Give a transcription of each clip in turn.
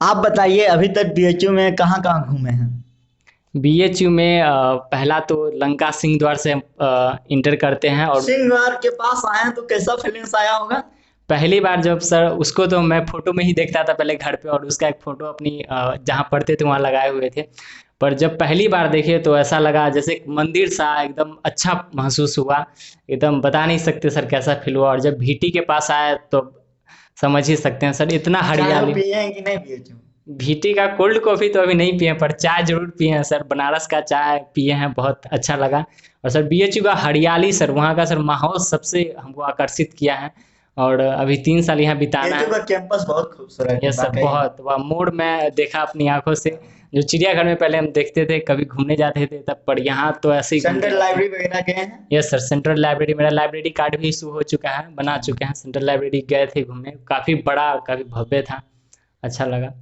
आप बताइए अभी तक बीएचयू में कहाँ कहाँ घूमे हैं। बीएचयू में पहला तो लंका सिंह द्वार से इंटर करते हैं और सिंहवार के पास आए हैं तो कैसा फीलिंग्स आया होगा। पहली बार जब सर उसको तो मैं फोटो में ही देखता था पहले घर पे और उसका एक फोटो अपनी जहाँ पढ़ते थे वहाँ लगाए हुए थे। पर जब पहली बार देखे तो ऐसा लगा जैसे एक मंदिर सा एकदम अच्छा महसूस हुआ। एकदम बता नहीं सकते सर कैसा फील हुआ और जब भीटी के पास आया तो समझ ही सकते हैं सर इतना चाय हरियाली। पिए हैं कि नहीं बीएचयू। भीटी का कोल्ड कॉफ़ी तो अभी नहीं पिए पर चाय ज़रूर पिए हैं सर, बनारस का चाय पिए हैं, बहुत अच्छा लगा। और सर बीएचयू का हरियाली सर, वहाँ का सर माहौल सबसे हमको आकर्षित किया है और अभी 3 साल यहाँ बिताना बीएचयू है। का कैंपस बहुत खूबसूरत ये है सब वाकई में। बहुत वह मोड़ में देखा अपनी आंखों से, जो चिड़ियाघर में पहले हम देखते थे कभी घूमने जाते थे तब, पर यहाँ तो ऐसे ही घूमते सेंट्रल रहते हैं। लाइब्रेरी वगैरह गए हैं। यस सर, सेंट्रल लाइब्रेरी मेरा लाइब्रेरी कार्ड भी इशू हो चुका है, बना चुके हैं। सेंट्रल लाइब्रेरी गए थे घूमने, काफ़ी बड़ा काफ़ी भव्य था, अच्छा लगा।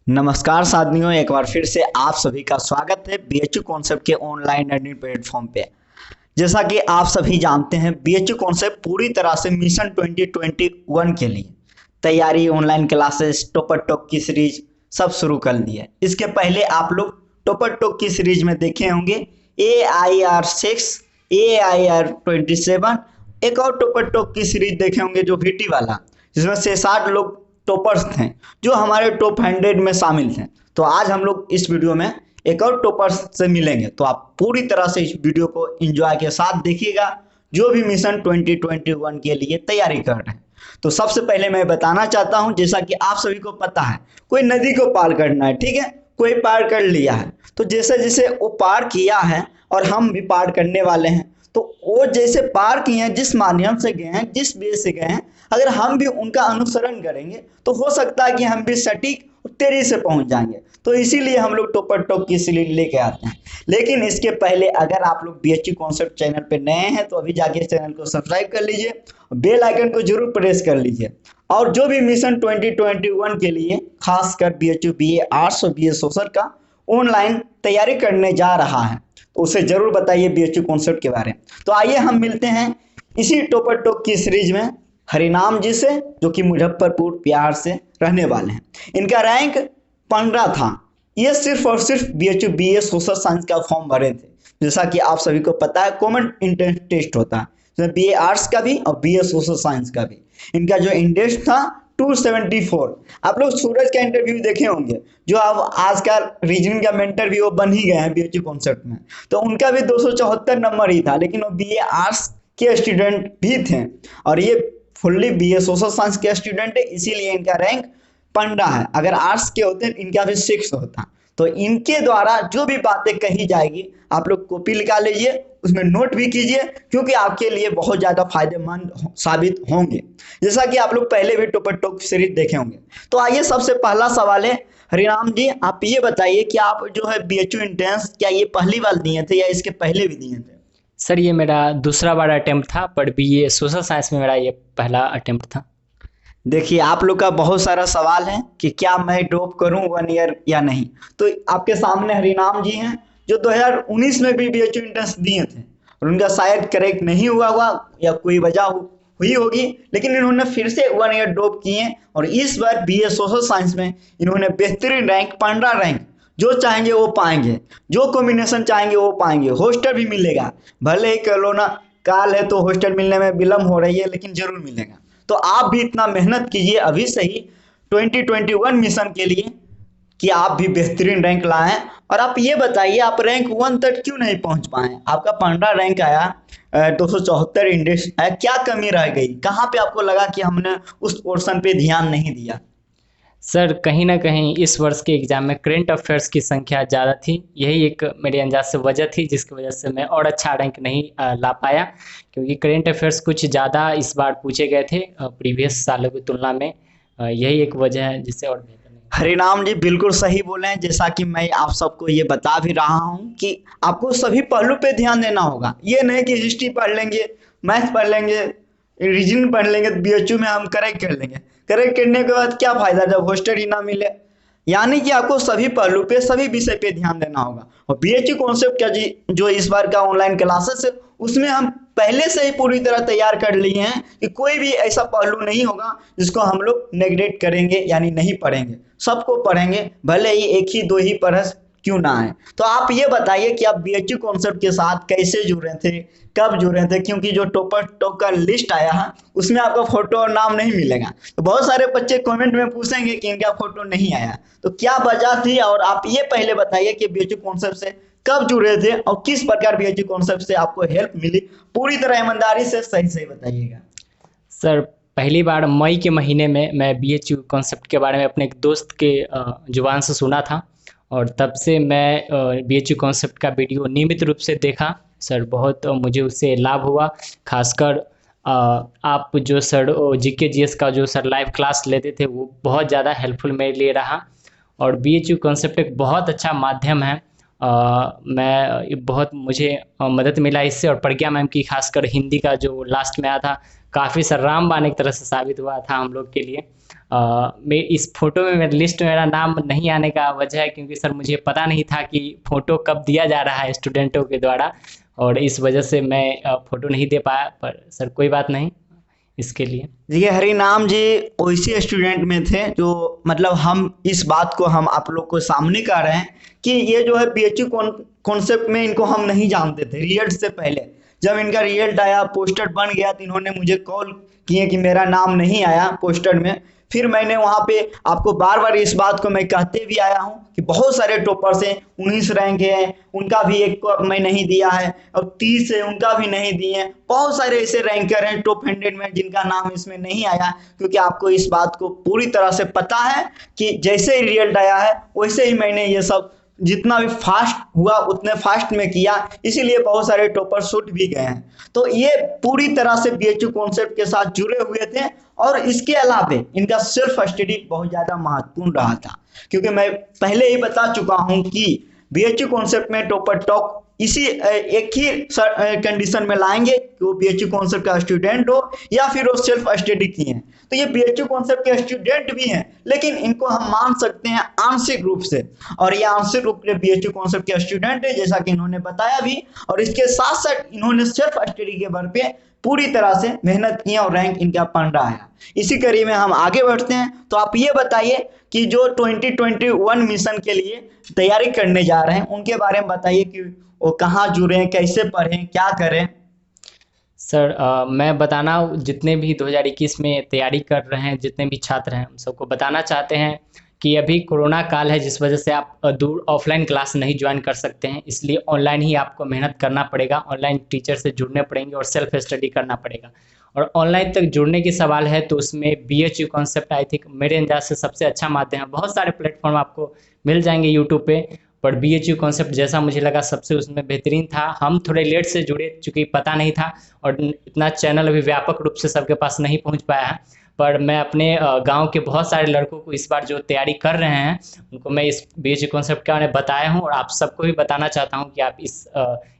नमस्कार साथियों, एक बार फिर से आप सभी का स्वागत है बीएचयू कॉन्सेप्ट के ऑनलाइन लर्निंग प्लेटफॉर्म पे। जैसा कि आप सभी जानते हैं बीएचयू कॉन्सेप्ट पूरी तरह से मिशन 2021 के लिए तैयारी, ऑनलाइन क्लासेस, टॉपर टॉक की सीरीज सब शुरू कर दी है। इसके पहले आप लोग टॉपर टॉक की सीरीज में देखे होंगे AIR 6, AIR 27, एक और टॉपर टॉक की सीरीज देखे होंगे जो VT वाला, जिसमें 6-7 लोग टॉपर्स थे जो हमारे टॉप 100 में शामिल थे। तो आज हम लोग इस वीडियो में एक और टॉपर्स से मिलेंगे, तो आप पूरी तरह से इस वीडियो को एंजॉय के साथ देखिएगा जो भी मिशन 2021 के लिए तैयारी कर रहे हैं। तो सबसे पहले मैं बताना चाहता हूं, जैसा कि आप सभी को पता है कोई नदी को पार करना है, ठीक है, कोई पार कर लिया है, तो जैसे जैसे वो पार किया है और हम भी पार करने वाले हैं, तो वो जैसे पार किए हैं, जिस माध्यम से गए हैं, जिस वे से गए हैं, अगर हम भी उनका अनुसरण करेंगे तो हो सकता है कि हम भी सटीक और तेजी से पहुंच जाएंगे। तो इसीलिए हम लोग टॉपर टॉक की सीरीज लेके आते हैं। लेकिन इसके पहले अगर आप लोग बीएचयू कॉन्सेप्ट चैनल पे नए हैं तो अभी जाके चैनल को सब्सक्राइब कर लीजिए, बेल आइकन को जरूर प्रेस कर लीजिए। और जो भी मिशन 2021 के लिए खासकर बीएचयू बीए आर्ट्स और बीए सोशल का ऑनलाइन तैयारी करने जा रहा है तो उसे जरूर बताइए बीएचयू कॉन्सेप्ट के बारे में। तो आइए हम मिलते हैं इसी टॉपर टॉक की सीरीज में हरिनाम जी से, जो कि मुजफ्फरपुर बिहार से रहने वाले हैं। इनका रैंक 15 था। ये सिर्फ और सिर्फ बीएचयू बीए सोशल साइंस का फॉर्म भरे थे। जैसा कि आप सभी को पता है कॉमन इंट्रेंस टेस्ट होता है, जिसमें बीए आर्ट्स का भी और बीए सोशल साइंस का भी। इनका जो इंडेक्स था 274। आप लोग सूरज का इंटरव्यू देखे होंगे, जो अब आजकल रीजनिंग का मेंटर भी वो बन ही गए हैं बीएचयू कॉन्सेप्ट में, तो उनका भी 274 नंबर ही था, लेकिन वो बीए आर्ट्स के स्टूडेंट भी थे और ये फुल्ली बीए सोशल साइंस के स्टूडेंट है, इसीलिए इनका रैंक 15 है। अगर आर्ट्स के होते इनका भी 6 होता। तो इनके द्वारा जो भी बातें कही जाएगी आप लोग कॉपी निकाल लीजिए, उसमें नोट भी कीजिए, क्योंकि आपके लिए बहुत ज़्यादा फायदेमंद साबित होंगे। जैसा कि आप लोग पहले भी टॉपर टॉक सीरीज देखे होंगे। तो आइए सबसे पहला सवाल है, हरिराम जी आप ये बताइए कि आप जो है बीएचयू एंट्रेंस क्या ये पहली बार दिए थे या इसके पहले भी दिए थे। सर ये मेरा दूसरा बार अटेम्प्ट था, पर बीए सोशल साइंस में मेरा ये पहला अटेम्प्ट था। देखिए आप लोग का बहुत सारा सवाल है कि क्या मैं ड्रॉप करूं 1 ईयर या नहीं। तो आपके सामने हरिनाम जी हैं जो 2019 में भी बीएचयू एंट्रेंस दिए थे और उनका शायद करेक्ट नहीं हुआ हुआ या कोई वजह हुई होगी, लेकिन इन्होंने फिर से 1 ईयर ड्रॉप किए और इस बार बीए सोशल साइंस में इन्होंने बेहतरीन रैंक 15 रैंक, जो चाहेंगे वो पाएंगे, जो कॉम्बिनेशन चाहेंगे वो पाएंगे, हॉस्टल भी मिलेगा। भले ही कोरोना काल है तो हॉस्टल मिलने में विलम्ब हो रही है, लेकिन जरूर मिलेगा। तो आप भी इतना मेहनत कीजिए अभी से ही 2021 मिशन के लिए कि आप भी बेहतरीन रैंक लाएं। और आप ये बताइए आप रैंक 1 तक क्यों नहीं पहुंच पाए। आपका 15 रैंक आया, 274 इंडेक्स है, क्या कमी रह गई, कहाँ पे आपको लगा कि हमने उस पोर्शन पे ध्यान नहीं दिया। सर कहीं ना कहीं इस वर्ष के एग्ज़ाम में करेंट अफेयर्स की संख्या ज़्यादा थी, यही एक मेरे अंदाज से वजह थी जिसकी वजह से मैं और अच्छा रैंक नहीं ला पाया, क्योंकि करेंट अफेयर्स कुछ ज़्यादा इस बार पूछे गए थे प्रीवियस सालों की तुलना में। यही एक वजह है जिससे और बेहतर नहीं। हरिनाम जी बिल्कुल सही बोले हैं। जैसा कि मैं आप सबको ये बता भी रहा हूँ कि आपको सभी पहलू पे ध्यान देना होगा। ये नहीं कि हिस्ट्री पढ़ लेंगे, मैथ पढ़ लेंगे, रीजनिंग पढ़ लेंगे तो बीएचयू में हम करेक्ट कर लेंगे। करेक्ट करने के बाद क्या फायदा जब हॉस्टल ही ना मिले। यानी कि आपको सभी पहलू पे, सभी विषय पे ध्यान देना होगा। और बीएचयू कॉन्सेप्ट का जो इस बार का ऑनलाइन क्लासेस है, उसमें हम पहले से ही पूरी तरह तैयार कर लिए हैं कि कोई भी ऐसा पहलू नहीं होगा जिसको हम लोग नेग्लेक्ट करेंगे यानी नहीं पढ़ेंगे, सबको पढ़ेंगे, भले ही एक ही दो ही पढ़ क्यों ना है। तो आप ये बताइए कि आप बीएचयू कॉन्सेप्ट के साथ कैसे जुड़े थे, कब जुड़े थे, क्योंकि जो टॉपर टॉप का लिस्ट आया है उसमें आपका फोटो और नाम नहीं मिलेगा। तो बहुत सारे बच्चे कमेंट में पूछेंगे कि इनका फोटो नहीं आया, तो क्या वजह थी, और आप ये पहले बताइए कि बीएचयू कॉन्सेप्ट से कब जुड़े थे और किस प्रकार बीएचयू कॉन्सेप्ट से आपको हेल्प मिली, पूरी तरह ईमानदारी से सही सही बताइएगा। सर पहली बार मई के महीने में मैं बीएचयू कॉन्सेप्ट के बारे में अपने एक दोस्त के जुबान से सुना था, और तब से मैं बीएचयू कॉन्सेप्ट का वीडियो नियमित रूप से देखा। सर बहुत मुझे उससे लाभ हुआ, खासकर आप जो सर जीके जीएस का जो सर लाइव क्लास लेते थे वो बहुत ज़्यादा हेल्पफुल मेरे लिए रहा। और बीएचयू कॉन्सेप्ट एक बहुत अच्छा माध्यम है। मैं बहुत मुझे मदद मिला इससे। और प्रज्ञा मैम की खासकर हिंदी का जो लास्ट में आया था, काफ़ी सर रामबाण एक तरह से साबित हुआ था हम लोग के लिए। मैं इस फोटो में मेरे लिस्ट में मेरा नाम नहीं आने का वजह है क्योंकि सर मुझे पता नहीं था कि फ़ोटो कब दिया जा रहा है स्टूडेंटों के द्वारा, और इस वजह से मैं फ़ोटो नहीं दे पाया। पर सर कोई बात नहीं इसके लिए। देखिए हरिनाम जी वैसे स्टूडेंट में थे जो मतलब हम इस बात को हम आप लोग को सामने कर रहे हैं कि ये जो है बीएचयू कॉन्सेप्ट में इनको हम नहीं जानते थे रिजल्ट से पहले। जब इनका रिजल्ट आया, पोस्टर बन गया, तो इन्होंने मुझे कॉल किए कि मेरा नाम नहीं आया पोस्टर में। फिर मैंने वहाँ पे आपको बार बार इस बात को मैं कहते भी आया हूँ कि बहुत सारे टॉपर्स हैं, 19 रैंक है उनका भी एक को मैं नहीं दिया है, और 30 है उनका भी नहीं दिए हैं। बहुत सारे ऐसे रैंकर हैं टॉप 100 में जिनका नाम इसमें नहीं आया, क्योंकि आपको इस बात को पूरी तरह से पता है कि जैसे ही रिजल्ट आया है वैसे ही मैंने ये सब जितना भी फास्ट हुआ उतने फास्ट में किया, इसीलिए बहुत सारे टॉपर छूट भी गए हैं। तो ये पूरी तरह से बीएचयू कॉन्सेप्ट के साथ जुड़े हुए थे। और इसके अलावा इनका सेल्फ स्टडी बहुत ज़्यादा महत्वपूर्ण रहा था, क्योंकि मैं पहले ही बता चुका हूं कि बीएचयू कॉन्सेप्ट में टॉपर टॉप इसी एक ही कंडीशन में लाएंगे कि वो बीएचयू कॉन्सेप्ट का स्टूडेंट हो या फिर वो सेल्फ स्टडी किए हैं। तो ये बीएचयू कॉन्सेप्ट के स्टूडेंट भी हैं, लेकिन इनको हम मान सकते हैं आंशिक रूप से, और ये आंशिक रूप से बीएचयू कॉन्सेप्ट के स्टूडेंट है जैसा कि इन्होंने बताया भी। और इसके साथ साथ इन्होंने सेल्फ स्टडी के बल पे पूरी तरह से मेहनत की और रैंक इनका बन रहा है। इसी कड़ी में हम आगे बढ़ते हैं। तो आप ये बताइए कि जो 2021 मिशन के लिए तैयारी करने जा रहे हैं उनके बारे में बताइए कि वो कहाँ जुड़े, कैसे पढ़ें, क्या करें। सर मैं बताना जितने भी 2021 में तैयारी कर रहे हैं, जितने भी छात्र हैं, हम सबको बताना चाहते हैं कि अभी कोरोना काल है, जिस वजह से आप दूर ऑफलाइन क्लास नहीं ज्वाइन कर सकते हैं, इसलिए ऑनलाइन ही आपको मेहनत करना पड़ेगा। ऑनलाइन टीचर से जुड़ने पड़ेंगे और सेल्फ स्टडी करना पड़ेगा। और ऑनलाइन तक जुड़ने की सवाल है तो उसमें बीएचयू कॉन्सेप्ट आई थिंक मेरे अंदाज से सबसे अच्छा माध्यम है। बहुत सारे प्लेटफॉर्म आपको मिल जाएंगे यूट्यूब पे, पर बीएचयू कॉन्सेप्ट जैसा मुझे लगा सबसे उसमें बेहतरीन था। हम थोड़े लेट से जुड़े चूँकि पता नहीं था और इतना चैनल अभी व्यापक रूप से सबके पास नहीं पहुंच पाया है। पर मैं अपने गांव के बहुत सारे लड़कों को इस बार जो तैयारी कर रहे हैं उनको मैं इस बीएचयू कॉन्सेप्ट के बारे में बताया हूं, और आप सबको भी बताना चाहता हूं कि आप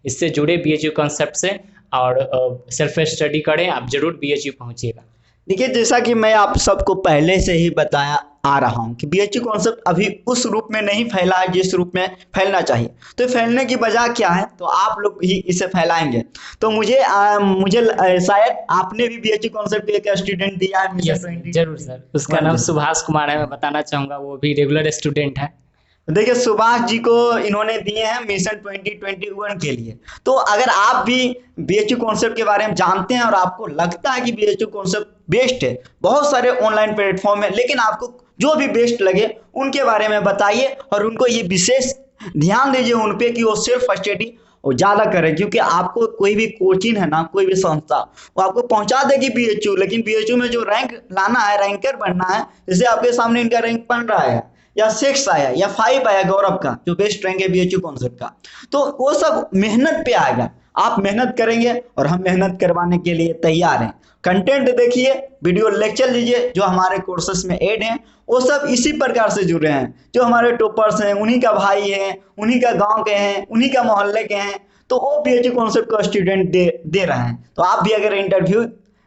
इससे जुड़े बीएचयू कॉन्सेप्ट से और सेल्फ स्टडी करें। आप जरूर बीएचयू पहुंचिएगा। देखिए जैसा कि मैं आप सबको पहले से ही बताया आ रहा हूं कि बीएचयू कॉन्सेप्ट अभी उस रूप में नहीं फैला है जिस रूप में फैलना चाहिए। तो फैलने की वजह क्या है, तो आप लोग ही इसे फैलाएंगे। तो मुझे शायद आपने भी बीएचयू कॉन्सेप्ट एक स्टूडेंट दिया है मिशन 20। जरूर सर, उसका नाम सुभाष कुमार है, मैं बताना चाहूँगा, वो भी रेगुलर स्टूडेंट है। देखिए सुभाष जी को इन्होंने दिए हैं मिशन 2021 के लिए। तो अगर आप भी बीएचयू कॉन्सेप्ट के बारे में जानते हैं और आपको लगता है कि बीएचयू कॉन्सेप्ट बेस्ट है, बहुत सारे ऑनलाइन प्लेटफॉर्म है, लेकिन आपको जो भी बेस्ट लगे उनके बारे में बताइए और उनको ये विशेष ध्यान दीजिए उन पे कि वो सेल्फ स्टडी और ज़्यादा करें। क्योंकि आपको कोई भी कोचिंग है ना, कोई भी संस्था, वो आपको पहुंचा देगी बीएचयू, लेकिन बीएचयू में जो रैंक लाना है, रैंकर बनना है, जैसे आपके सामने इनका रैंक बन रहा है या 6 आया या 5 आया गौरव का, जो बेस्ट रैंक है बीएचयू कॉन्सेप्ट का, तो वो सब मेहनत पे आएगा। आप मेहनत करेंगे और हम मेहनत करवाने के लिए तैयार हैं। कंटेंट देखिए, वीडियो लेक्चर लीजिए जो हमारे कोर्सेस में ऐड हैं, वो सब इसी प्रकार से जुड़े हैं। जो हमारे टॉपर्स हैं उन्हीं का भाई है, उन्हीं का गांव के हैं, उन्हीं का मोहल्ले के हैं, तो वो बीएचयू कॉन्सेप्ट का स्टूडेंट दे रहे हैं। तो आप भी अगर इंटरव्यू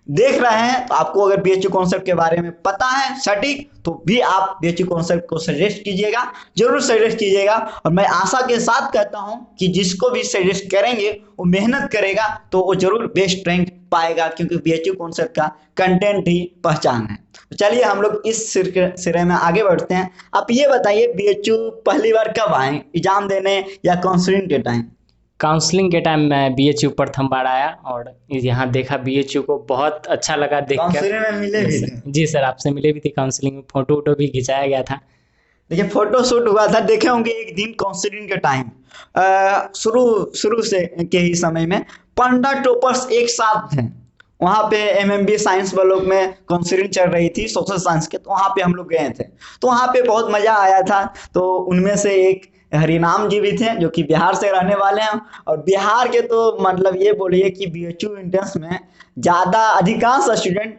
देख रहे हैं तो आपको अगर बीएचयू कॉन्सेप्ट के बारे में पता है सटीक, तो भी आप बीएचयू कॉन्सेप्ट को सजेस्ट कीजिएगा, जरूर सजेस्ट कीजिएगा। और मैं आशा के साथ कहता हूं कि जिसको भी सजेस्ट करेंगे वो मेहनत करेगा तो वो जरूर बेस्ट रैंक पाएगा, क्योंकि बीएचयू कॉन्सेप्ट का कंटेंट ही पहचान है। तो चलिए हम लोग इस सिरे में आगे बढ़ते हैं। आप ये बताइए, बीएचयू पहली बार कब आए, एग्जाम देने या काउंसलिंग के टाइम? काउंसलिंग के टाइम मैं बीएचयू प्रथम बार आया और यहाँ देखा बीएचयू को, बहुत अच्छा लगा देखकर। काउंसलिंग में मिले भी थे? जी सर, आपसे मिले भी थे काउंसलिंग में, फोटो वोटो भी खिंचाया गया था। देखिए फोटो शूट हुआ था, देखे होंगे एक दिन काउंसलिंग के टाइम शुरू से के ही समय में 15 टॉपर्स एक साथ थे। वहाँ पे एमएमबी साइंस ब्लॉक में काउंसलिंग चल रही थी सोशल साइंस के, तो वहाँ पे हम लोग गए थे, तो वहाँ पे बहुत मज़ा आया था। तो उनमें से एक हरिनाम जी भी थे जो कि बिहार से रहने वाले हैं, और बिहार के तो मतलब ये बोलिए कि बीएचयू इंट्रेंस में ज़्यादा अधिकांश स्टूडेंट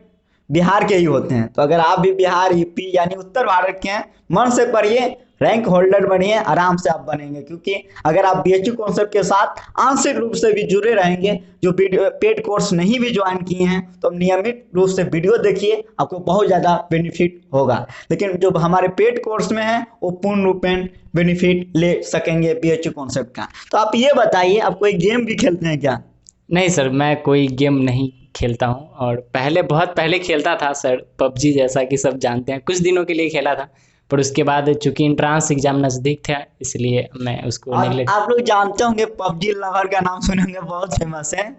बिहार के ही होते हैं। तो अगर आप भी बिहार, यूपी यानी उत्तर भारत के हैं, मन से पढ़िए, रैंक होल्डर बनिए, आराम से आप बनेंगे। क्योंकि अगर आप बीएचयू कॉन्सेप्ट के साथ आंशिक रूप से भी जुड़े रहेंगे, जो पेड कोर्स नहीं भी ज्वाइन किए हैं, तो नियमित रूप से वीडियो देखिए, आपको बहुत ज़्यादा बेनिफिट होगा। लेकिन जो हमारे पेड कोर्स में है वो पूर्ण रूपेण बेनिफिट ले सकेंगे बीएचयू कॉन्सेप्ट का। तो आप ये बताइए, आप कोई गेम भी खेलते हैं क्या? नहीं सर, मैं कोई गेम नहीं खेलता हूँ, और पहले बहुत पहले खेलता था सर पबजी, जैसा कि सब जानते हैं, कुछ दिनों के लिए खेला था, पर उसके बाद चूंकि एंट्रांस एग्जाम नज़दीक था इसलिए मैं उसको नेगलेक्ट। आप लोग जानते होंगे पबजी लवर का नाम सुने होंगे, बहुत फेमस है।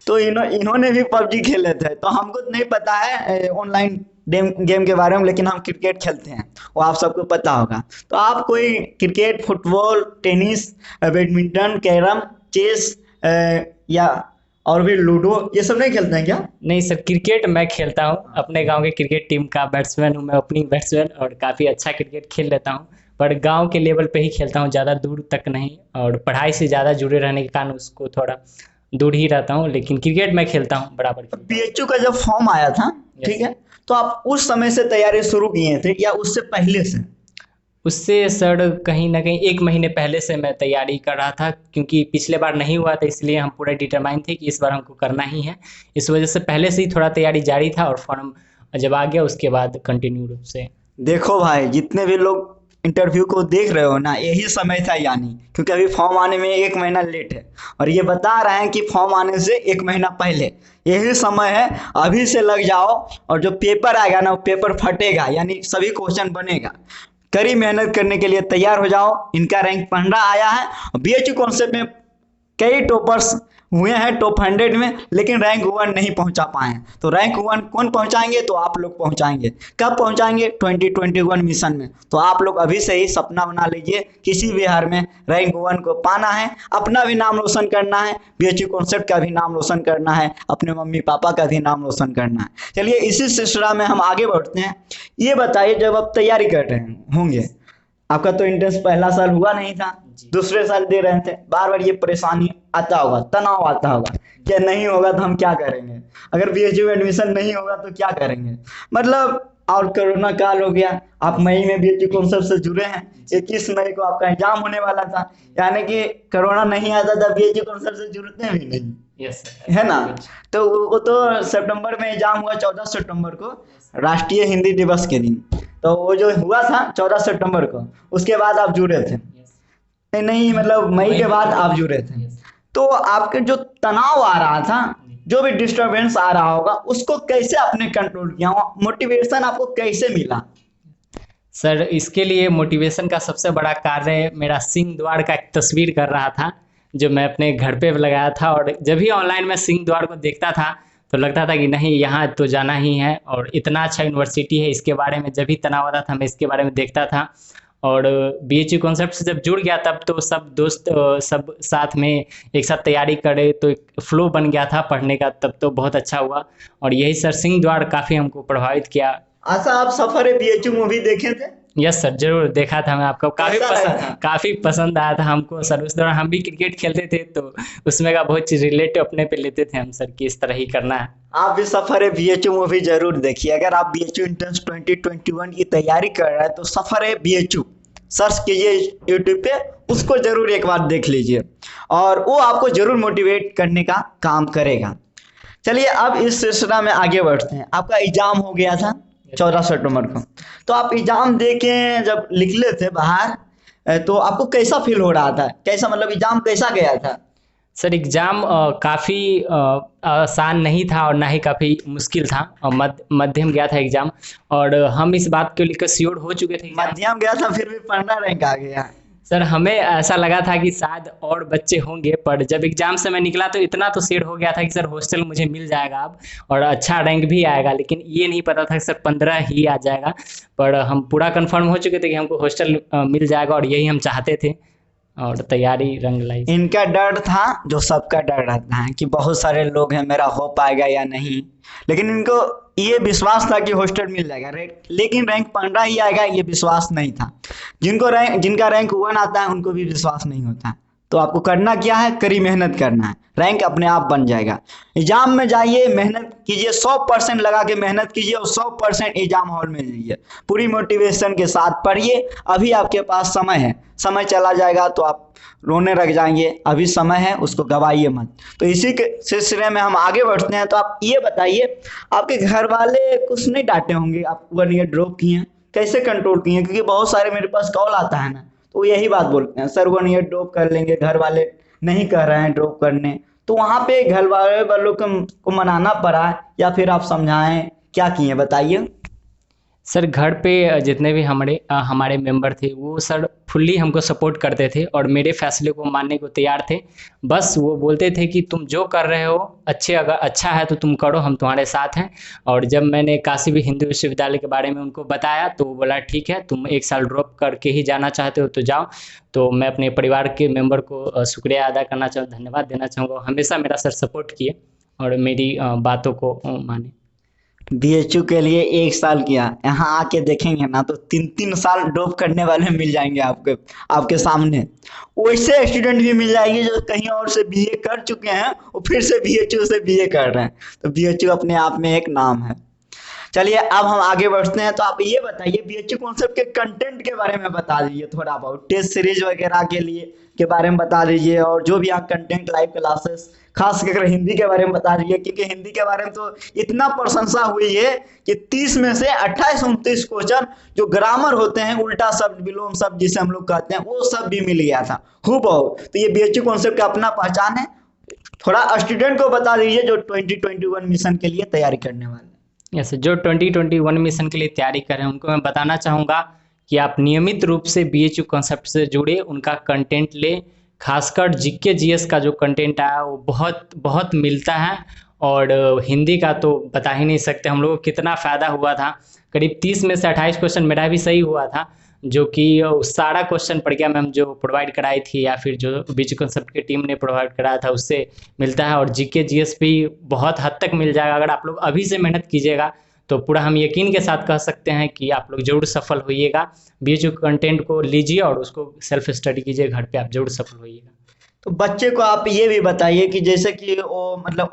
तो इन्होंने भी पबजी खेले थे, तो हमको तो नहीं पता है ऑनलाइन गेम के बारे में, लेकिन हम क्रिकेट खेलते हैं, वो आप सबको पता होगा। तो आप कोई cricket, football, tennis, badminton, carrom, chess या और भी लूडो, ये सब नहीं खेलते हैं क्या? नहीं सर, क्रिकेट मैं खेलता हूँ, अपने गांव के क्रिकेट टीम का बैट्समैन हूँ मैं, ओपनिंग बैट्समैन, और काफ़ी अच्छा क्रिकेट खेल लेता हूँ, पर गांव के लेवल पे ही खेलता हूँ, ज़्यादा दूर तक नहीं, और पढ़ाई से ज़्यादा जुड़े रहने के कारण उसको थोड़ा दूर ही रहता हूँ, लेकिन क्रिकेट मैं खेलता हूँ बराबर। बीएचयू का जब फॉर्म आया था, ठीक है, तो आप उस समय से तैयारी शुरू किए थे या उससे पहले से? उससे सर कहीं ना कहीं 1 महीने पहले से मैं तैयारी कर रहा था, क्योंकि पिछले बार नहीं हुआ था, इसलिए हम पूरा डिटरमाइन थे कि इस बार हमको करना ही है। इस वजह से पहले से ही थोड़ा तैयारी जारी था, और फॉर्म जब आ गया उसके बाद कंटिन्यू रूप से। देखो भाई, जितने भी लोग इंटरव्यू को देख रहे हो ना, यही समय था यानी, क्योंकि अभी फॉर्म आने में 1 महीना लेट है, और ये बता रहे हैं कि फॉर्म आने से 1 महीना पहले यही समय है। अभी से लग जाओ, और जो पेपर आएगा ना, वो पेपर फटेगा, यानी सभी क्वेश्चन बनेगा। कड़ी मेहनत करने के लिए तैयार हो जाओ। इनका रैंक 15 आया है, और बीएचयू कॉन्सेप्ट में कई टॉपर्स हुए हैं टॉप 100 में, लेकिन रैंक 1 नहीं पहुंचा पाए। तो रैंक 1 कौन पहुंचाएंगे? तो आप लोग पहुंचाएंगे। कब पहुंचाएंगे? 2021 मिशन में। तो आप लोग अभी से ही सपना बना लीजिए, किसी भी हाल में रैंक 1 को पाना है, अपना भी नाम रोशन करना है, बीएचयू कॉन्सेप्ट का भी नाम रोशन करना है, अपने मम्मी पापा का भी नाम रोशन करना है। चलिए इसी सिलसिला में हम आगे बढ़ते हैं। ये बताइए, जब आप तैयारी कर रहे होंगे, आपका तो एंट्रेंस पहला साल हुआ नहीं था, दूसरे साल दे रहे थे, बार बार ये परेशानी आता होगा, तनाव आता होगा, क्या नहीं होगा तो हम क्या करेंगे, अगर बीएचयू में एडमिशन नहीं होगा तो क्या करेंगे, मतलब। और कोरोना काल हो गया, आप मई में बीएचयू कॉन्सेप्ट से जुड़े हैं, 21 मई को आपका एग्जाम होने वाला था, यानी कि कोरोना नहीं आता था, बीएचयू कॉन्सेप्ट से जुड़ते भी नहीं। यस है ना? तो वो तो सितंबर में एग्जाम हुआ, 14 सितंबर को, राष्ट्रीय हिंदी दिवस के दिन। तो वो जो हुआ था 14 सितंबर को, उसके बाद आप जुड़े थे? नहीं, मतलब मई के बाद आप जुड़े थे। तो आपके जो तनाव आ रहा था, जो भी डिस्टरबेंस आ रहा होगा, उसको कैसे आपने कंट्रोल किया, मोटिवेशन आपको कैसे मिला? सर इसके लिए मोटिवेशन का सबसे बड़ा कार्य मेरा सिंह द्वार का एक तस्वीर कर रहा था, जो मैं अपने घर पे लगाया था, और जब भी ऑनलाइन में सिंह द्वार को देखता था तो लगता था कि नहीं, यहाँ तो जाना ही है, और इतना अच्छा यूनिवर्सिटी है, इसके बारे में जब भी तनाव आता था मैं इसके बारे में देखता था। और बीएचयू कॉन्सेप्ट से जब जुड़ गया तब तो सब दोस्त सब साथ में एक साथ तैयारी करे, तो एक फ्लो बन गया था पढ़ने का, तब तो बहुत अच्छा हुआ। और यही सर सिंह द्वार काफ़ी हमको प्रभावित किया। अच्छा, आप सफर बीएचयू मूवी देखे थे? यस सर, जरूर देखा था मैं, आपको काफ़ी पसंद आया था हमको सर। उस दौरान हम भी क्रिकेट खेलते थे, तो उसमें का बहुत चीज़ रिलेट अपने पे लेते थे हम सर कि इस तरह ही करना है। आप भी सफर बीएचयू मूवी जरूर देखिए। अगर आप बीएचयू एंट्रेंस 2021 की तैयारी कर रहे हैं तो सफर बीएचयू सर्च कीजिए यूट्यूब पे, उसको जरूर एक बार देख लीजिए, और वो आपको जरूर मोटिवेट करने का काम करेगा। चलिए अब इस सिलसिला में आगे बढ़ते हैं। आपका एग्जाम हो गया था 14 सितंबर को, तो आप एग्जाम दे के जब निकले थे बाहर तो आपको कैसा फील हो रहा था, कैसा मतलब एग्जाम कैसा गया था? सर एग्ज़ाम काफ़ी आसान नहीं था और ना ही काफ़ी मुश्किल था, और मध्यम गया था एग्ज़ाम। और हम इस बात को लेकर श्योर हो चुके थे एग्जाम। मध्यम गया था फिर भी 15 रैंक आ गया। सर हमें ऐसा लगा था कि शायद और बच्चे होंगे, पर जब एग्ज़ाम से मैं निकला तो इतना तो श्योर हो गया था कि सर हॉस्टल मुझे मिल जाएगा अब, और अच्छा रैंक भी आएगा। लेकिन ये नहीं पता था कि सर 15 ही आ जाएगा। पर हम पूरा कंफर्म हो चुके थे कि हमको हॉस्टल मिल जाएगा, और यही हम चाहते थे, और तैयारी रंग लाई। इनका डर था जो सबका डर रहता है कि बहुत सारे लोग हैं, मेरा हो पाएगा या नहीं, लेकिन इनको ये विश्वास था कि हॉस्टल मिल जाएगा। लेकिन रैंक 15 ही आएगा ये विश्वास नहीं था। जिनका रैंक 1 आता है उनको भी विश्वास नहीं होता। तो आपको करना क्या है, कड़ी मेहनत करना है, रैंक अपने आप बन जाएगा। एग्जाम में जाइए, मेहनत कीजिए, 100% लगा के मेहनत कीजिए और 100% एग्जाम हॉल में जाइए, पूरी मोटिवेशन के साथ पढ़िए। अभी आपके पास समय है, समय चला जाएगा तो आप रोने लग जाएंगे, अभी समय है उसको गवाइए मत। तो इसी के सिलसिले में हम आगे बढ़ते हैं। तो आप ये बताइए, आपके घर वाले कुछ नहीं डांटे होंगे आप 1 ईयर ड्रॉप किए हैं, कैसे कंट्रोल किए हैं? क्योंकि बहुत सारे मेरे पास कॉल आता है ना, तो वो यही बात बोलते हैं, सर 1 ईयर ड्रॉप कर लेंगे, घर वाले नहीं कह रहे हैं ड्रॉप करने। तो वहाँ पे घर वालों को मनाना पड़ा या फिर आप समझाएं, क्या किए बताइए? सर घर पे जितने भी हमारे मेंबर थे वो सर फुल्ली हमको सपोर्ट करते थे, और मेरे फैसले को मानने को तैयार थे। बस वो बोलते थे कि तुम जो कर रहे हो अगर अच्छा है तो तुम करो, हम तुम्हारे साथ हैं। और जब मैंने काशी भी हिंदू विश्वविद्यालय के बारे में उनको बताया तो वो बोला ठीक है, तुम 1 साल ड्रॉप करके ही जाना चाहते हो तो जाओ। तो मैं अपने परिवार के मेंबर को शुक्रिया अदा करना चाहूँ, धन्यवाद देना चाहूँगा। हमेशा मेरा सर सपोर्ट किए और मेरी बातों को माने। बीएचयू के लिए 1 साल किया, यहाँ आके देखेंगे ना तो 3-3 साल ड्रॉप करने वाले मिल जाएंगे आपके सामने। वैसे स्टूडेंट भी मिल जाएंगे जो कहीं और से बीए कर चुके हैं और फिर से बीएचयू से बीए कर रहे हैं। तो बीएचयू अपने आप में एक नाम है। चलिए अब हम आगे बढ़ते हैं। तो आप ये बताइए, बीएचयू कॉन्सेप्ट के कंटेंट के बारे में बता दीजिए थोड़ा बहुत, टेस्ट सीरीज वगैरह के लिए के बारे में बता दीजिए, और जो भी आप कंटेंट लाइव क्लासेस खास कर हिंदी के बारे में बता दीजिए। क्योंकि हिंदी के बारे में तो इतना प्रशंसा हुई है कि 30 में से 28-29 क्वेश्चन जो ग्रामर होते हैं, उल्टा शब्द विलोम शब्द जिसे हम लोग कहते हैं, वो सब भी मिल गया था खूब। तो ये बीएचयू कॉन्सेप्ट का अपना पहचान है। थोड़ा स्टूडेंट को बता दीजिए जो 2021 मिशन के लिए तैयारी करने वाले हैं। यस, जो 2021 मिशन के लिए तैयारी कर रहे हैं उनको मैं बताना चाहूँगा कि आप नियमित रूप से बीएचयू कॉन्सेप्ट से जुड़े, उनका कंटेंट ले। खासकर जीके जीएस का जो कंटेंट आया वो बहुत बहुत मिलता है, और हिंदी का तो बता ही नहीं सकते हम लोगों को कितना फ़ायदा हुआ था। करीब 30 में से 28 क्वेश्चन मेरा भी सही हुआ था, जो कि सारा क्वेश्चन पढ़ गया मैम जो प्रोवाइड कराई थी, या फिर जो बीच कॉन्सेप्ट की टीम ने प्रोवाइड कराया था उससे मिलता है। और जीके जीएस भी बहुत हद तक मिल जाएगा। अगर आप लोग अभी से मेहनत कीजिएगा तो पूरा हम यकीन के साथ कह सकते हैं कि आप लोग जरूर सफल होइएगा। बीएचयू कंटेंट को लीजिए और उसको सेल्फ स्टडी कीजिए घर पे, आप जरूर सफल होइएगा। तो बच्चे को आप ये भी बताइए कि जैसे कि वो मतलब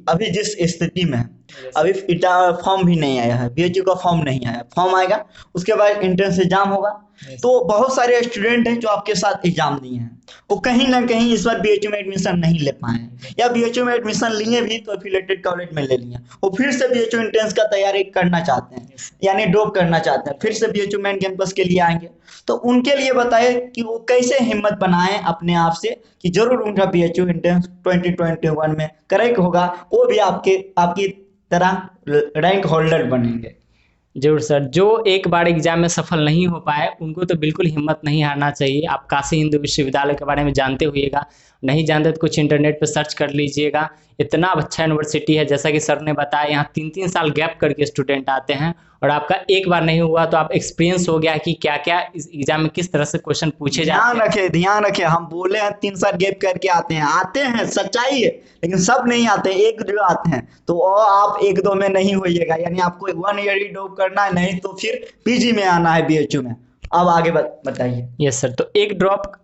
अभी जिस स्थिति में है, अभी फॉर्म भी नहीं आया है, बीएचयू का फॉर्म नहीं आया, फॉर्म आएगा उसके बाद एंट्रेंस एग्जाम होगा। तो बहुत सारे स्टूडेंट हैं जो आपके साथ एग्जाम दिए हैं, वो कहीं ना कहीं इस बार बीएचयू में एडमिशन नहीं ले पाए हैं, या बीएचयू में एडमिशन लिए भी तो एफिलिएटेड कॉलेज में ले लिए, वो फिर से बीएचयू एंट्रेंस का तैयारी करना चाहते हैं, यानी ड्रॉप करना चाहते हैं, फिर से बीएचयू मेन कैंपस के लिए आएंगे। तो उनके लिए बताए कि वो कैसे हिम्मत बनाएं अपने आप से कि जरूर उनका बीएचयू एंट्रेंस 2021 में करेक्ट होगा, वो भी आपकी तरह रैंक होल्डर बनेंगे। जरूर सर, जो एक बार एग्जाम में सफल नहीं हो पाए उनको तो बिल्कुल हिम्मत नहीं हारना चाहिए। आप काशी हिंदू विश्वविद्यालय के बारे में जानते होइएगा, नहीं जानते तो कुछ इंटरनेट पर सर्च कर लीजिएगा। इतना अच्छा यूनिवर्सिटी है, जैसा कि सर ने बताया यहाँ 3-3 साल गैप करके स्टूडेंट आते हैं, और आपका एक बार नहीं हुआ तो आप एक्सपीरियंस हो गया कि क्या क्या इस एग्जाम में किस तरह से क्वेश्चन पूछे जाते हैं। ध्यान रखे, हम बोले हैं 3 साल गैप करके आते हैं सच्चाई है, लेकिन सब नहीं आते, एक जो आते हैं। तो आप 1-2 में नहीं होइएगा, यानी आपको 1 ईयर ही ड्रॉप करना है, नहीं तो फिर पीजी में आना है बीएचयू में। अब आगे बताइए। यस सर, तो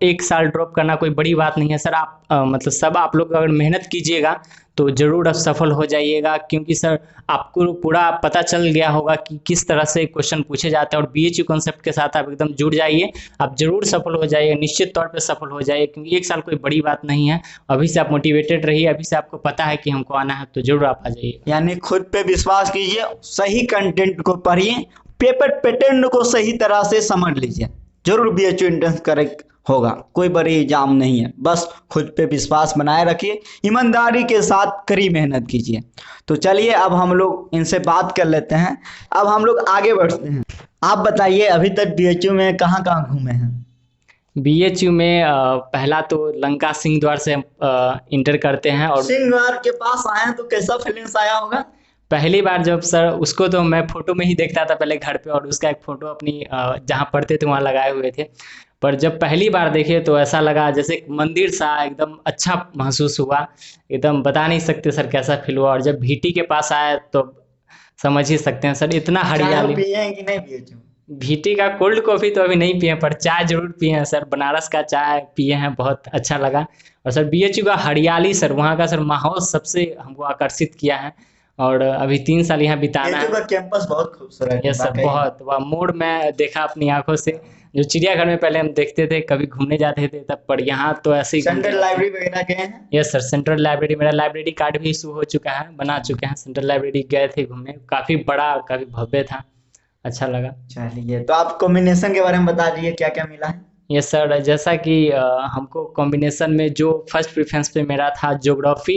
एक साल ड्रॉप करना कोई बड़ी बात नहीं है सर। आप मतलब सब आप लोग अगर मेहनत कीजिएगा तो ज़रूर आप सफल हो जाइएगा, क्योंकि सर आपको पूरा पता चल गया होगा कि किस तरह से क्वेश्चन पूछे जाते हैं। और बीएचयू कॉन्सेप्ट के साथ आप एकदम जुड़ जाइए, आप ज़रूर सफल हो जाइए, निश्चित तौर पे सफल हो जाइए, क्योंकि एक साल कोई बड़ी बात नहीं है। अभी से आप मोटिवेटेड रहिए, अभी से आपको पता है कि हमको आना है, तो ज़रूर आप आ जाइए। यानी खुद पे विश्वास कीजिए, सही कंटेंट को पढ़िए, पेपर पैटर्न को सही तरह से समझ लीजिए, जरूर बीएचयू एंट्रेंस करेक्ट होगा। कोई बड़ी एग्जाम नहीं है, बस खुद पे विश्वास बनाए रखिए, ईमानदारी के साथ कड़ी मेहनत कीजिए। तो चलिए अब हम लोग इनसे बात कर लेते हैं, अब हम लोग आगे बढ़ते हैं। आप बताइए अभी तक बीएचयू में कहाँ कहाँ घूमे हैं? बीएचयू में पहला तो लंका सिंह द्वार से इंटर करते हैं। और सिंह द्वार के पास आए हैं तो कैसा फीलिंग्स आया होगा? पहली बार जब सर, उसको तो मैं फोटो में ही देखता था पहले घर पे, और उसका एक फोटो अपनी जहाँ पढ़ते थे वहाँ लगाए हुए थे। पर जब पहली बार देखे तो ऐसा लगा जैसे एक मंदिर सा, एकदम अच्छा महसूस हुआ, एकदम बता नहीं सकते सर कैसा फील हुआ। और जब भीटी के पास आया तो समझ ही सकते हैं सर, इतना हरियाली। पिए हैं कि नहीं बीएचयू? भीटी का कोल्ड कॉफ़ी तो अभी नहीं पिए, पर चाय जरूर पिए हैं सर, बनारस का चाय पिए हैं, बहुत अच्छा लगा। और सर बीएचयू का हरियाली सर, वहाँ का सर माहौल सबसे हमको आकर्षित किया है। और अभी 3 साल यहाँ बिताना है। बीएचयू का कैंपस बहुत खूबसूरत है यस सर, वाकई। बहुत। वह मोड़ में देखा अपनी आंखों से, जो चिड़ियाघर में पहले हम देखते थे, कभी घूमने जाते थे तब, पर यहाँ तो ऐसे ही सेंट्रल लाइब्रेरी वगैरह गए हैं? यस सर, सेंट्रल लाइब्रेरी, मेरा लाइब्रेरी कार्ड भी इशू हो चुका है, बना चुके हैं। सेंट्रल लाइब्रेरी गए थे घूमने, काफ़ी बड़ा, काफ़ी भव्य था, अच्छा लगा। चलिए, तो आप कॉम्बिनेशन के बारे में बता दीजिए, क्या क्या मिला है? यस सर, जैसा कि हमको कॉम्बिनेशन में जो फर्स्ट प्रेफरेंस पे मेरा था ज्योग्राफी,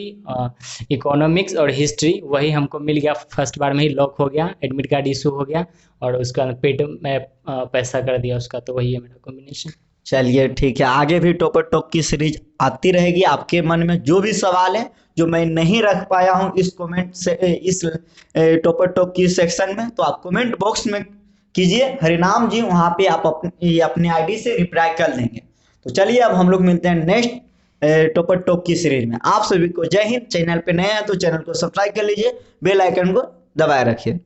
इकोनॉमिक्स और हिस्ट्री, वही हमको मिल गया, फर्स्ट बार में ही लॉक हो गया, एडमिट कार्ड इशू हो गया, और उसका पेड में पैसा कर दिया उसका, तो वही है मेरा कॉम्बिनेशन। चलिए ठीक है, आगे भी टॉपर टॉक की सीरीज आती रहेगी। आपके मन में जो भी सवाल है जो मैं नहीं रख पाया हूँ इस कमेंट से, इस टॉपर टॉक की सेक्शन में, तो आप कमेंट बॉक्स में कीजिए हरिनाम जी, वहाँ पे आप अपने आईडी से रिप्लाई कर देंगे। तो चलिए अब हम लोग मिलते हैं नेक्स्ट टॉपर टॉक की सीरीज में। आप सभी को जय हिंद। चैनल पे नए हैं तो चैनल को सब्सक्राइब कर लीजिए, बेल आइकन को दबाए रखिए।